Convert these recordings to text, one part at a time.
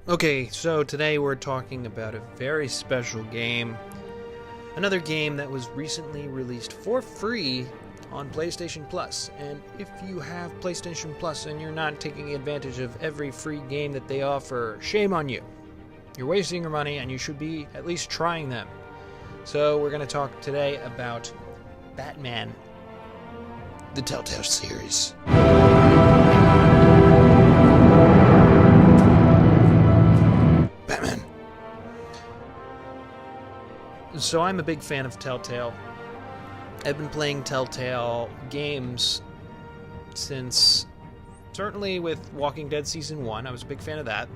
Okay, so today we're talking about a very special game. Another game that was recently released for free on PlayStation Plus. And if you have PlayStation Plus and you're not taking advantage of every free game that they offer, shame on you. You're wasting your money and you should be at least trying them. So we're going to talk today about Batman, the Telltale series. Batman. So I'm a big fan of Telltale. I've been playing Telltale Games since, certainly with Walking Dead Season 1. I was a big fan of that.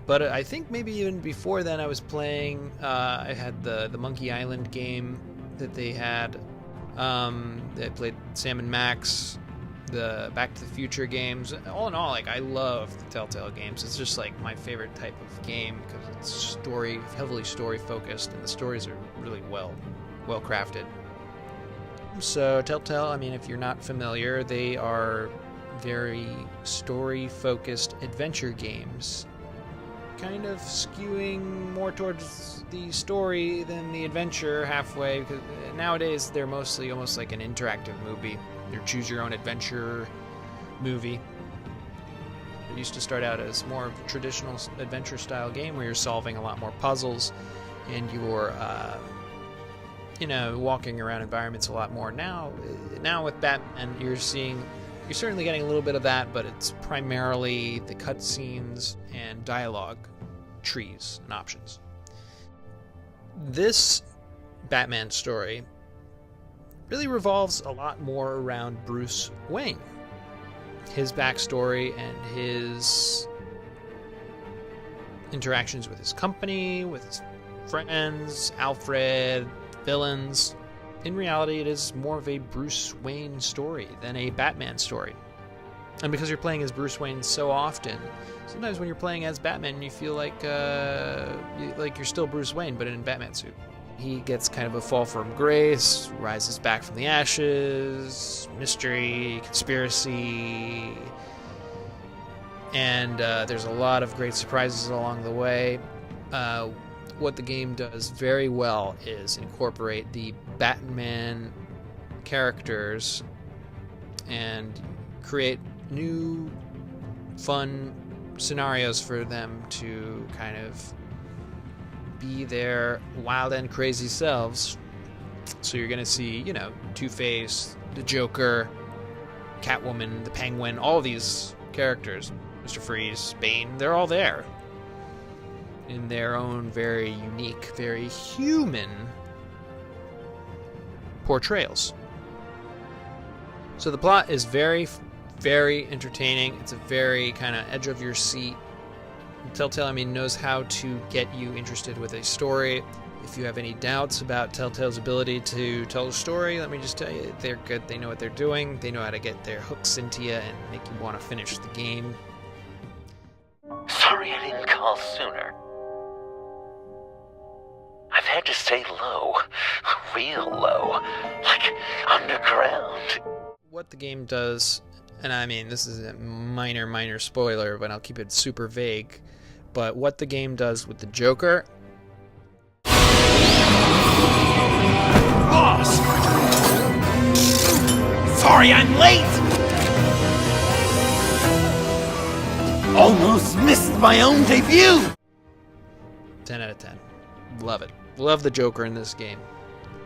But I think maybe even before then I was playing, I had the Monkey Island game that they had. I played Sam and Max, the Back to the Future games. All in all, I love the Telltale games. It's just my favorite type of game because it's heavily story focused, and the stories are really well crafted. So Telltale, if you're not familiar, they are very story focused adventure games, kind of skewing more towards the story than the adventure halfway, because nowadays they're mostly almost like an interactive movie. Your choose your own adventure movie. It used to start out as more of a traditional adventure style game where you're solving a lot more puzzles and you're walking around environments a lot more. Now with Batman, you're certainly getting a little bit of that, but it's primarily the cutscenes and dialogue trees and options. This Batman story really revolves a lot more around Bruce Wayne, his backstory and his interactions with his company, with his friends, Alfred, villains. In reality, it is more of a Bruce Wayne story than a Batman story. And because you're playing as Bruce Wayne so often, sometimes when you're playing as Batman, you feel like you're still Bruce Wayne, but in a Batman suit. He gets kind of a fall from grace, rises back from the ashes, mystery, conspiracy, and there's a lot of great surprises along the way. What the game does very well is incorporate the Batman characters and create new, fun scenarios for them to kind of be their wild and crazy selves. So you're going to see, Two-Face, the Joker, Catwoman, the Penguin, all these characters, Mr. Freeze, Bane, they're all there in their own very unique, very human portrayals. So the plot is very, very entertaining. It's a very kind of edge of your seat. Telltale, knows how to get you interested with a story. If you have any doubts about Telltale's ability to tell a story, let me just tell you, they're good. They know what they're doing. They know how to get their hooks into you and make you want to finish the game. Sorry I didn't call sooner. I've had to stay low. Real low. Like underground. What the game does, and this is a minor spoiler, but I'll keep it super vague. But what the game does with the Joker... Boss! Sorry I'm late! Almost missed my own debut! 10 out of 10. Love it. Love the Joker in this game.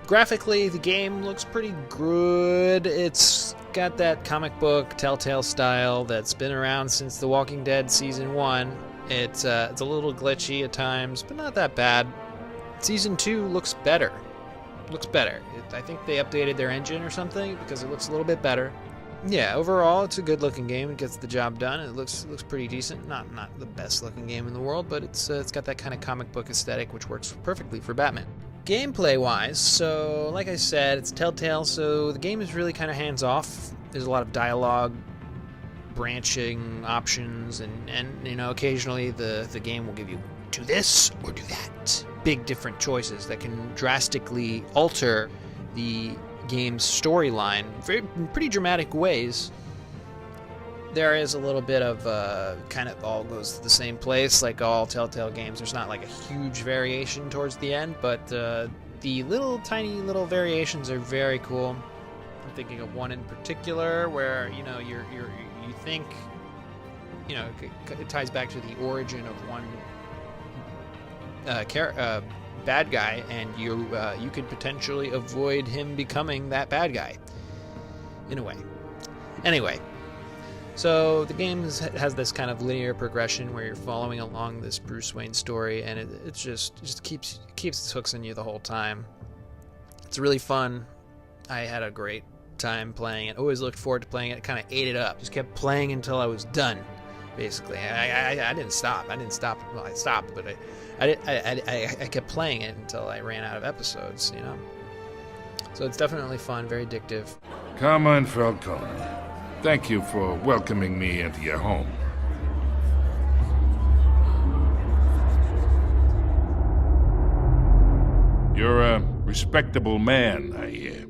Graphically, the game looks pretty good. It's got that comic book Telltale style that's been around since The Walking Dead Season 1. It's a little glitchy at times, but not that bad. Season 2 looks better. I think they updated their engine or something because it looks a little bit better. Yeah, overall, it's a good-looking game. It gets the job done. It looks pretty decent. Not the best-looking game in the world, but it's got that kind of comic book aesthetic, which works perfectly for Batman. Gameplay-wise, so like I said, it's Telltale, so the game is really kind of hands-off. There's a lot of dialogue, branching options, and occasionally the game will give you do this or do that. Big different choices that can drastically alter the game's storyline in pretty dramatic ways. There is a little bit of kind of all goes to the same place, like all Telltale games. There's not like a huge variation towards the end, but the little tiny little variations are very cool. I'm thinking of one in particular where you think it ties back to the origin of one bad guy, and you could potentially avoid him becoming that bad guy in a way. Anyway, so the game has this kind of linear progression where you're following along this Bruce Wayne story, and it just keeps its hooks in you the whole time. It's really fun. I had a great time playing it. Always looked forward to playing it. Kind of ate it up. Just kept playing until I was done. Basically, I didn't stop. Well, I stopped, but I kept playing it until I ran out of episodes. So it's definitely fun, very addictive. Carmine Falcone, thank you for welcoming me into your home. You're a respectable man, I hear.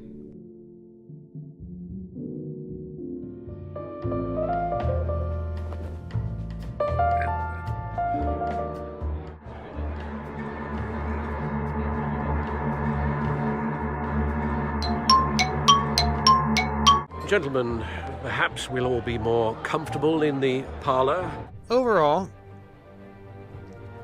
Gentlemen, perhaps we'll all be more comfortable in the parlor. Overall,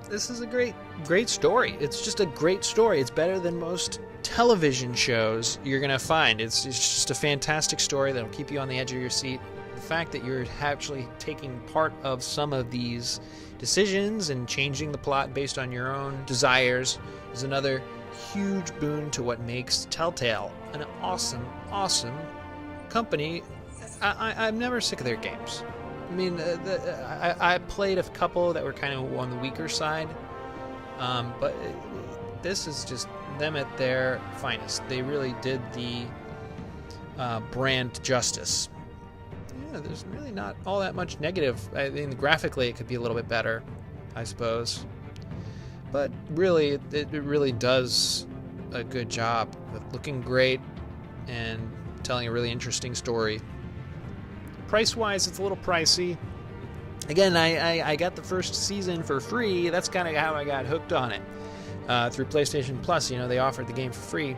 this is a great story. It's just a great story. It's better than most television shows you're going to find. It's just a fantastic story that'll keep you on the edge of your seat. The fact that you're actually taking part of some of these decisions and changing the plot based on your own desires is another huge boon to what makes Telltale an awesome company. I'm never sick of their games. I mean, I played a couple that were kind of on the weaker side, but this is just them at their finest. They really did the brand justice. There's really not all that much negative. I mean, graphically, it could be a little bit better, I suppose, but really, it really does a good job of looking great and telling a really interesting story. Price-wise, it's a little pricey. Again, I got the first season for free. That's kind of how I got hooked on it. Through PlayStation Plus, they offered the game for free.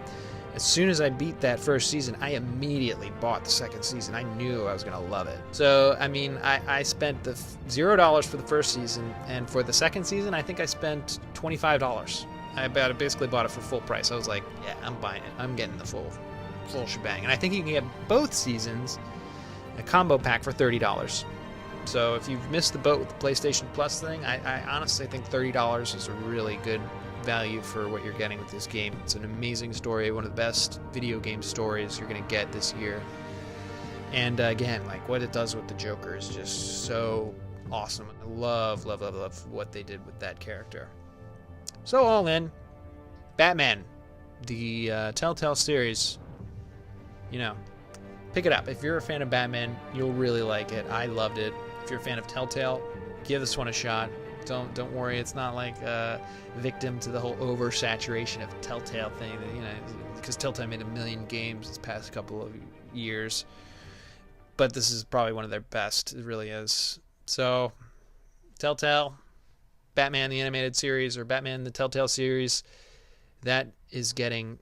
As soon as I beat that first season, I immediately bought the second season. I knew I was going to love it. So, I mean, I spent the $0 for the first season, and for the second season, I think I spent $25. I basically bought it for full price. I was like, yeah, I'm buying it. I'm getting the full shebang. And I think you can get both seasons, a combo pack, for $30. So if you've missed the boat with the PlayStation Plus thing, I honestly think $30 is a really good value for what you're getting with this game. It's an amazing story, one of the best video game stories you're going to get this year. And again, like what it does with the Joker is just so awesome. I love what they did with that character. So all in, Batman, the Telltale series, pick it up. If you're a fan of Batman, you'll really like it. I loved it. If you're a fan of Telltale, give this one a shot. Don't worry, it's not like a victim to the whole oversaturation of Telltale thing. Because Telltale made 1 million games this past couple of years, but this is probably one of their best. It really is. So, Telltale, Batman the Animated Series, or Batman the Telltale Series, that is getting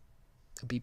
a B+.